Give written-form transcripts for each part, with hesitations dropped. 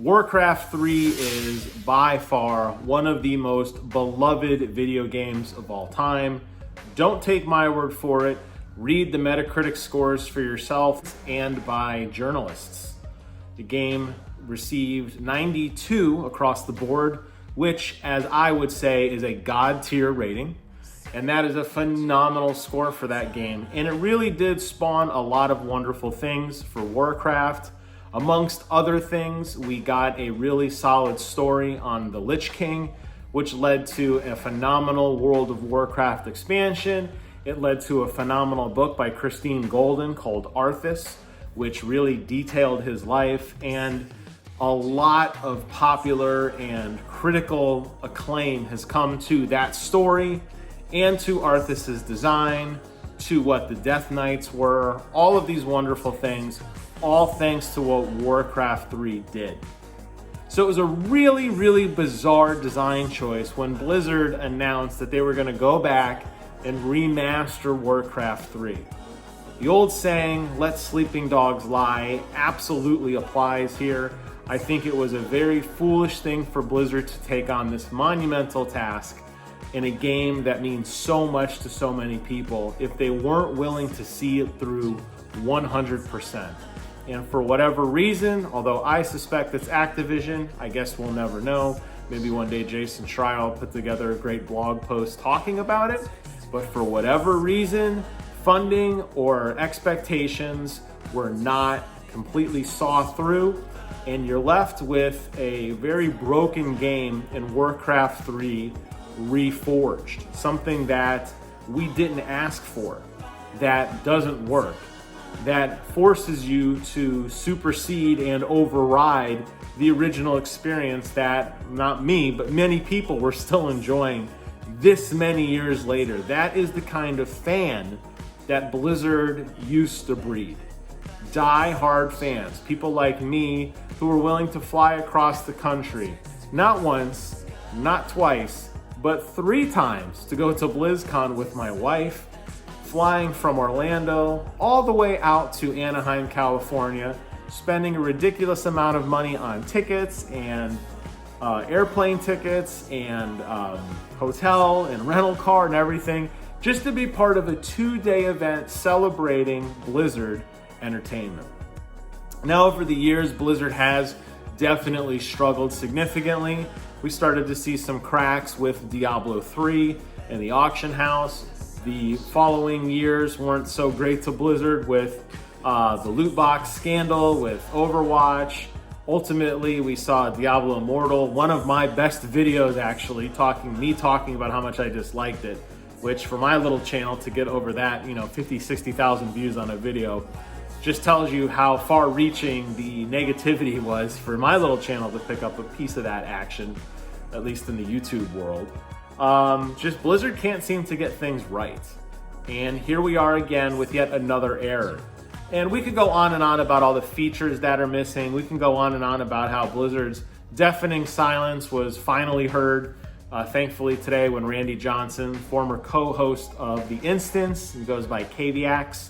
Warcraft 3 is by far one of the most beloved video games of all time. Don't take my word for it. Read the Metacritic scores for yourself and by journalists. The game received 92 across the board, which, as I would say, is a God tier rating. And that is a phenomenal score for that game. And it really did spawn a lot of wonderful things for Warcraft. Amongst other things, we got a really solid story on the Lich King, which led to a phenomenal World of Warcraft expansion. It led to a phenomenal book by Christine Golden called Arthas, which really detailed his life, and a lot of popular and critical acclaim has come to that story and to Arthas's design, to what the Death Knights were, all of these wonderful things, all thanks to what Warcraft 3 did. So it was a really, really bizarre design choice when Blizzard announced that they were going to go back and remaster Warcraft 3. The old saying, let sleeping dogs lie, absolutely applies here. I think it was a very foolish thing for Blizzard to take on this monumental task in a game that means so much to so many people if they weren't willing to see it through 100%. And for whatever reason, although I suspect it's Activision, I guess we'll never know. Maybe one day Jason Schreier will put together a great blog post talking about it. But for whatever reason, funding or expectations were not completely saw through, and you're left with a very broken game in Warcraft 3 Reforged, something that we didn't ask for, that doesn't work, that forces you to supersede and override the original experience that not me, but many people were still enjoying this many years later. That is the kind of fan that Blizzard used to breed. Die-hard fans, people like me who were willing to fly across the country, not once, not twice, but 3 times to go to BlizzCon with my wife, flying from Orlando all the way out to Anaheim, California, spending a ridiculous amount of money on tickets and airplane tickets and hotel and rental car and everything, just to be part of a 2-day event celebrating Blizzard entertainment. Now, over the years, Blizzard has definitely struggled significantly. We started to see some cracks with Diablo 3 and the auction house. The following years weren't so great to Blizzard with the loot box scandal with Overwatch. Ultimately, we saw Diablo Immortal, one of my best videos actually, talking about how much I disliked it, which for my little channel to get over that, 50, 60,000 views on a video just tells you how far reaching the negativity was for my little channel to pick up a piece of that action, at least in the YouTube world. Just Blizzard can't seem to get things right. And here we are again with yet another error. And we could go on and on about all the features that are missing. We can go on and on about how Blizzard's deafening silence was finally heard, thankfully today when Randy Johnson, former co-host of The Instance, who goes by Caviax,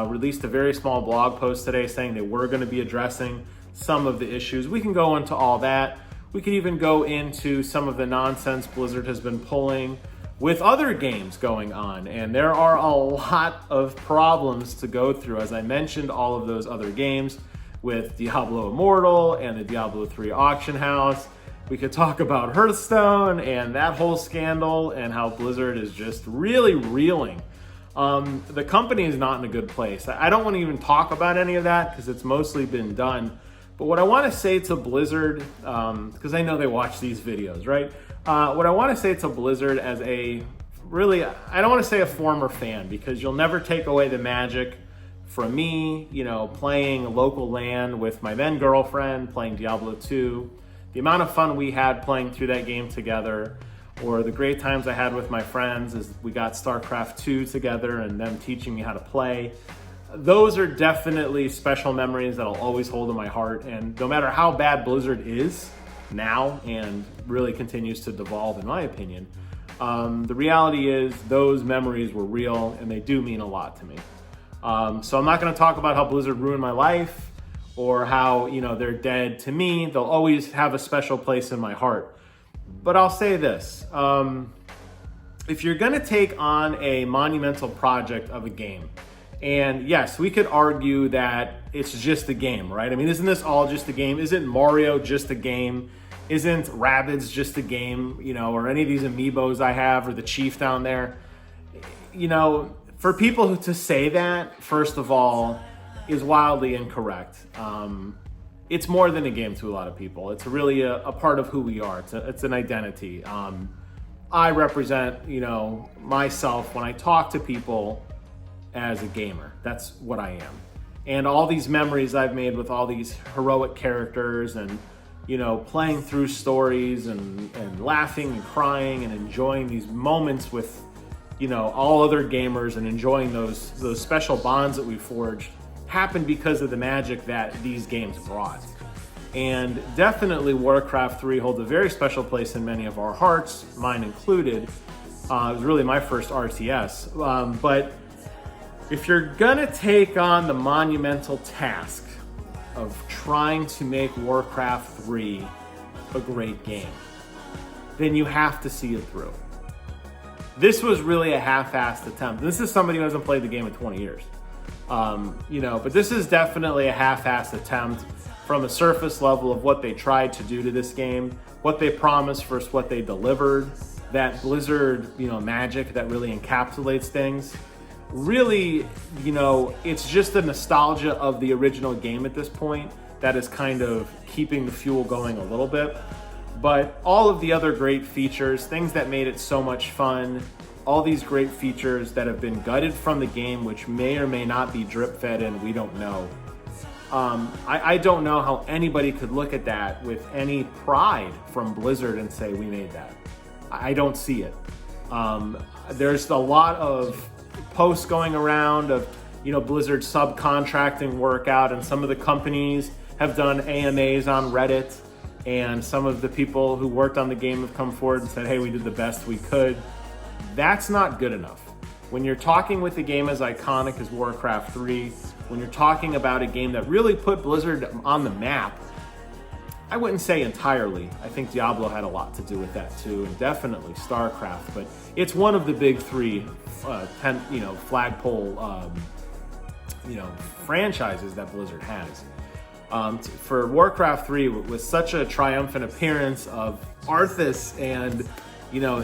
released a very small blog post today saying they were going to be addressing some of the issues. We can go into all that. We could even go into some of the nonsense Blizzard has been pulling with other games going on. And there are a lot of problems to go through. As I mentioned, all of those other games with Diablo Immortal and the Diablo 3 auction house. We could talk about Hearthstone and that whole scandal and how Blizzard is just really reeling. The company is not in a good place. I don't want to even talk about any of that because it's mostly been done. But what I want to say to Blizzard, because I know they watch these videos, right? What I want to say to Blizzard as I don't want to say a former fan, because you'll never take away the magic from me, playing local LAN with my then girlfriend, playing Diablo 2, the amount of fun we had playing through that game together, or the great times I had with my friends as we got StarCraft 2 together and them teaching me how to play. Those are definitely special memories that I'll always hold in my heart. And no matter how bad Blizzard is now and really continues to devolve, in my opinion, the reality is those memories were real and they do mean a lot to me. So I'm not going to talk about how Blizzard ruined my life or how, they're dead to me. They'll always have a special place in my heart. But I'll say this, if you're gonna take on a monumental project of a game, and yes, we could argue that it's just a game, right? I mean, isn't this all just a game? Isn't Mario just a game? Isn't Rabbids just a game, or any of these amiibos I have, or the Chief down there? For people to say that, first of all, is wildly incorrect. It's more than a game to a lot of people. It's really a part of who we are. It's an identity. I represent, myself when I talk to people as a gamer. That's what I am. And all these memories I've made with all these heroic characters and, playing through stories and laughing and crying and enjoying these moments with, all other gamers and enjoying those special bonds that we forged happened because of the magic that these games brought. And definitely Warcraft III holds a very special place in many of our hearts, mine included. It was really my first RTS. But if you're gonna take on the monumental task of trying to make Warcraft III a great game, then you have to see it through. This was really a half-assed attempt. This is somebody who hasn't played the game in 20 years. But this is definitely a half-assed attempt from a surface level of what they tried to do to this game, what they promised versus what they delivered, that Blizzard, magic that really encapsulates things. Really, it's just the nostalgia of the original game at this point that is kind of keeping the fuel going a little bit. But all of the other great features, things that made it so much fun, all these great features that have been gutted from the game, which may or may not be drip fed in, we don't know. I don't know how anybody could look at that with any pride from Blizzard and say, we made that. I don't see it. There's a lot of posts going around of, Blizzard subcontracting work out, and some of the companies have done AMAs on Reddit, and some of the people who worked on the game have come forward and said, hey, we did the best we could. That's not good enough. When you're talking with a game as iconic as Warcraft 3, when you're talking about a game that really put Blizzard on the map, I wouldn't say entirely. I think Diablo had a lot to do with that too, and definitely StarCraft, but it's one of the big three flagpole franchises that Blizzard has. For Warcraft 3 was such a triumphant appearance of Arthas and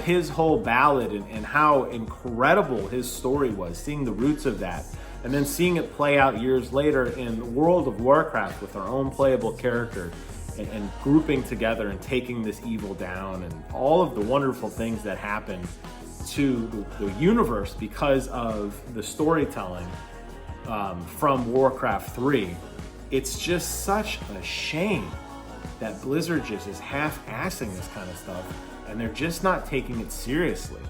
his whole ballad and how incredible his story was, seeing the roots of that, and then seeing it play out years later in World of Warcraft with our own playable character and grouping together and taking this evil down, and all of the wonderful things that happened to the universe because of the storytelling from Warcraft 3. It's just such a shame that Blizzard just is half-assing this kind of stuff, and they're just not taking it seriously.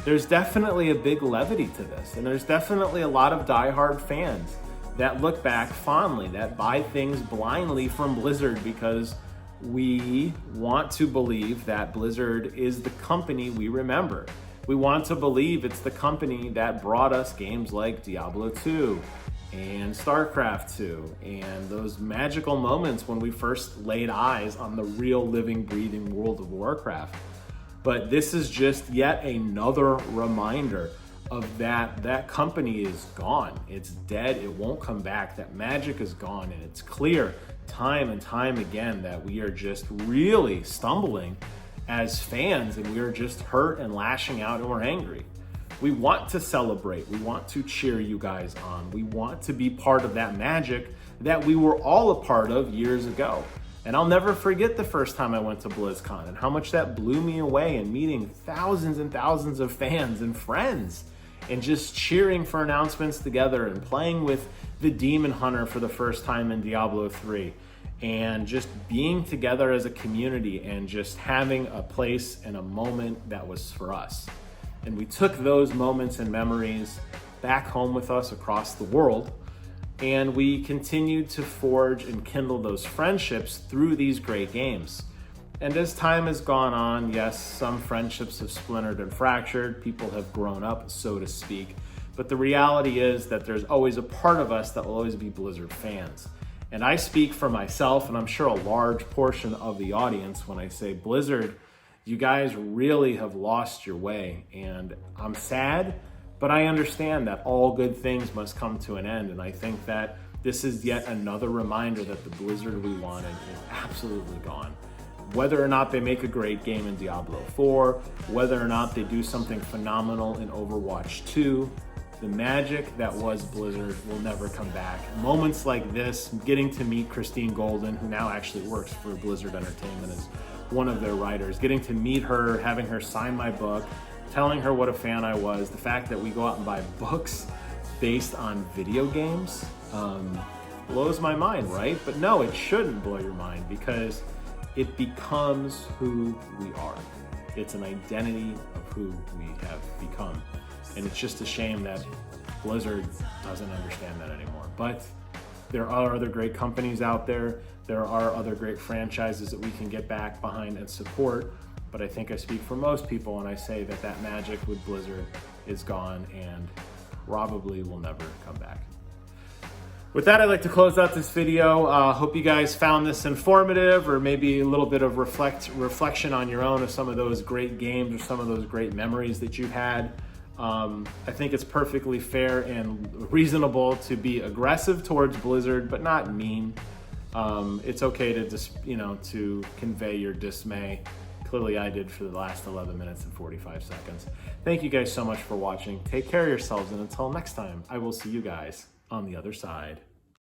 There's definitely a big levity to this, and there's definitely a lot of diehard fans that look back fondly, that buy things blindly from Blizzard because we want to believe that Blizzard is the company we remember. We want to believe it's the company that brought us games like Diablo 2 and StarCraft 2 and those magical moments when we first laid eyes on the real living, breathing World of Warcraft. But this is just yet another reminder of that company is gone. It's dead. It won't come back. That magic is gone. And it's clear time and time again that we are just really stumbling as fans, and we are just hurt and lashing out, and we're angry. We want to celebrate. We want to cheer you guys on. We want to be part of that magic that we were all a part of years ago. And I'll never forget the first time I went to BlizzCon and how much that blew me away, and meeting thousands and thousands of fans and friends and just cheering for announcements together and playing with the Demon Hunter for the first time in Diablo 3 and just being together as a community and just having a place and a moment that was for us. And we took those moments and memories back home with us across the world, and we continued to forge and kindle those friendships through these great games. And as time has gone on, yes, some friendships have splintered and fractured, people have grown up, so to speak, but the reality is that there's always a part of us that will always be Blizzard fans. And I speak for myself, and I'm sure a large portion of the audience, when I say Blizzard, you guys really have lost your way. And I'm sad, but I understand that all good things must come to an end. And I think that this is yet another reminder that the Blizzard we wanted is absolutely gone. Whether or not they make a great game in Diablo 4, whether or not they do something phenomenal in Overwatch 2, the magic that was Blizzard will never come back. Moments like this, getting to meet Christine Golden, who now actually works for Blizzard Entertainment as one of their writers, getting to meet her, having her sign my book, telling her what a fan I was, the fact that we go out and buy books based on video games, blows my mind, right? But no, it shouldn't blow your mind, because it becomes who we are. It's an identity of who we have become. And it's just a shame that Blizzard doesn't understand that anymore. But there are other great companies out there. There are other great franchises that we can get back behind and support. But I think I speak for most people when I say that that magic with Blizzard is gone and probably will never come back. With that, I'd like to close out this video. Hope you guys found this informative, or maybe a little bit of reflection on your own of some of those great games or some of those great memories that you've had. I think it's perfectly fair and reasonable to be aggressive towards Blizzard, but not mean. It's okay to just, to convey your dismay. Clearly I did for the last 11 minutes and 45 seconds. Thank you guys so much for watching. Take care of yourselves, and until next time, I will see you guys on the other side.